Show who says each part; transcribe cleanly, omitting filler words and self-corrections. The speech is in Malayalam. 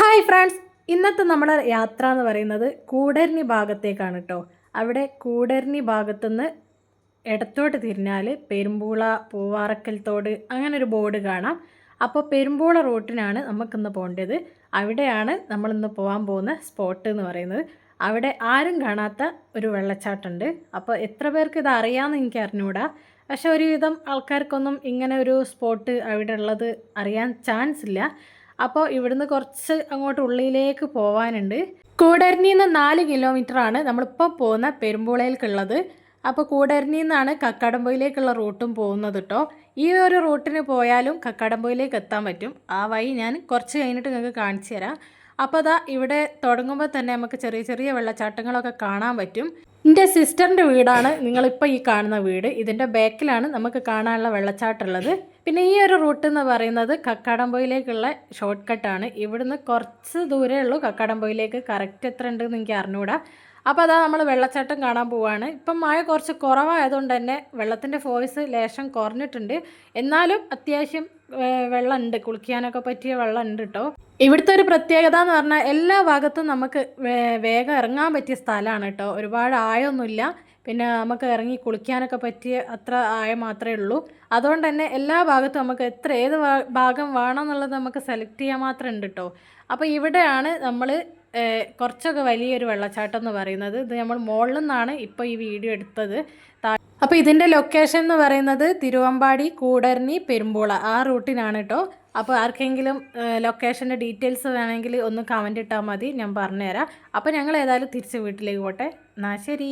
Speaker 1: ഹായ് ഫ്രണ്ട്സ്, ഇന്നത്തെ നമ്മുടെ യാത്ര എന്ന് പറയുന്നത് കൂടരഞ്ഞി ഭാഗത്തേക്കാണ് കേട്ടോ. അവിടെ കൂടരഞ്ഞി ഭാഗത്തുനിന്ന് ഇടത്തോട്ട് തിരിഞ്ഞാൽ പെരുമ്പൂള, പൂവാറക്കൽ തോട് അങ്ങനെ ഒരു ബോർഡ് കാണാം. അപ്പോൾ പെരുമ്പൂള റൂട്ടിനാണ് നമുക്കിന്ന് പോകേണ്ടത്. അവിടെയാണ് നമ്മളിന്ന് പോകാൻ പോകുന്ന സ്പോട്ട് എന്ന് പറയുന്നത്. അവിടെ ആരും കാണാത്ത ഒരു വെള്ളച്ചാട്ടമുണ്ട്. അപ്പോൾ എത്ര പേർക്ക് ഇത് അറിയാമെന്ന് എനിക്ക് അറിഞ്ഞുകൂടാ. പക്ഷെ ഒരുവിധം ആൾക്കാർക്കൊന്നും ഇങ്ങനെ ഒരു സ്പോട്ട് അവിടെ ഉള്ളത് അറിയാൻ ചാൻസ് ഇല്ല. അപ്പോൾ ഇവിടുന്ന് കുറച്ച് അങ്ങോട്ട് ഉള്ളിലേക്ക് പോകാനുണ്ട്. കൂടരഞ്ഞിയിൽ നിന്ന് 4 കിലോമീറ്ററാണ് നമ്മളിപ്പോൾ പോകുന്ന പെരുമ്പുളയിലേക്കുള്ളത്. അപ്പോൾ കൂടരഞ്ഞിയിൽ നിന്നാണ് കക്കാടംപൊയിലേക്കുള്ള റൂട്ടും പോകുന്നത് കേട്ടോ. ഈ ഒരു റൂട്ടിന് പോയാലും കക്കാടംപൊയിലേക്ക് എത്താൻ പറ്റും. ആ വഴി ഞാൻ കുറച്ച് കഴിഞ്ഞിട്ട് നിങ്ങൾക്ക് കാണിച്ചു തരാം. അപ്പോൾ അതാ ഇവിടെ തുടങ്ങുമ്പോൾ തന്നെ നമുക്ക് ചെറിയ ചെറിയ വെള്ളച്ചാട്ടങ്ങളൊക്കെ കാണാൻ പറ്റും. എൻ്റെ സിസ്റ്ററിൻ്റെ വീടാണ് നിങ്ങളിപ്പോൾ ഈ കാണുന്ന വീട്. ഇതിൻ്റെ ബാക്കിലാണ് നമുക്ക് കാണാനുള്ള വെള്ളച്ചാട്ടം ഉള്ളത്. പിന്നെ ഈ ഒരു റൂട്ട് എന്ന് പറയുന്നത് കക്കാടംപൊയിലേക്കുള്ള ഷോർട്ട് കട്ടാണ്. ഇവിടുന്ന് കുറച്ച് ദൂരമേ ഉള്ളൂ കക്കാടംപൊയിലേക്ക്. കറക്റ്റ് എത്ര ഉണ്ടെന്ന് എനിക്ക് അറിഞ്ഞുകൂടാ. അപ്പോൾ അതാ നമ്മൾ വെള്ളച്ചാട്ടം കാണാൻ പോവുകയാണ്. ഇപ്പം മഴ കുറച്ച് കുറവായതുകൊണ്ട് തന്നെ വെള്ളത്തിൻ്റെ ഫോഴ്സ് ലേശം കുറഞ്ഞിട്ടുണ്ട്. എന്നാലും അത്യാവശ്യം വെള്ളമുണ്ട്, കുളിക്കാനൊക്കെ പറ്റിയ വെള്ളം ഉണ്ട് കേട്ടോ. ഇവിടുത്തെ ഒരു പ്രത്യേകത എന്ന് പറഞ്ഞാൽ എല്ലാ ഭാഗത്തും നമുക്ക് വേഗം ഇറങ്ങാൻ പറ്റിയ സ്ഥലമാണ് കേട്ടോ. ഒരുപാട് ആയമൊന്നുമില്ല. പിന്നെ നമുക്ക് ഇറങ്ങി കുളിക്കാനൊക്കെ പറ്റിയ അത്ര ആയം മാത്രമേ ഉള്ളൂ. അതുകൊണ്ട് തന്നെ എല്ലാ ഭാഗത്തും നമുക്ക് ഏത് ഭാഗം വേണം എന്നുള്ളത് നമുക്ക് സെലക്ട് ചെയ്യാൻ മാത്രം ഉണ്ട് കേട്ടോ. അപ്പോൾ ഇവിടെയാണ് നമ്മൾ കുറച്ചൊക്കെ വലിയൊരു വെള്ളച്ചാട്ടം എന്ന് പറയുന്നത്. ഇത് നമ്മൾ മുകളിൽ നിന്നാണ് ഇപ്പോൾ ഈ വീഡിയോ എടുത്തത്. അപ്പോൾ ഇതിൻ്റെ ലൊക്കേഷൻ എന്ന് പറയുന്നത് തിരുവമ്പാടി, കൂടരഞ്ഞി, പെരുമ്പുള ആ റൂട്ടിനാണ് കേട്ടോ. അപ്പോൾ ആർക്കെങ്കിലും ലൊക്കേഷൻ്റെ ഡീറ്റെയിൽസ് വേണമെങ്കിൽ ഒന്ന് കമൻറ്റ് ഇട്ടാൽ മതി, ഞാൻ പറഞ്ഞുതരാം. അപ്പോൾ ഞങ്ങൾ ഏതായാലും തിരിച്ച് വീട്ടിലേക്ക് പോട്ടെ. എന്നാൽ ശരി.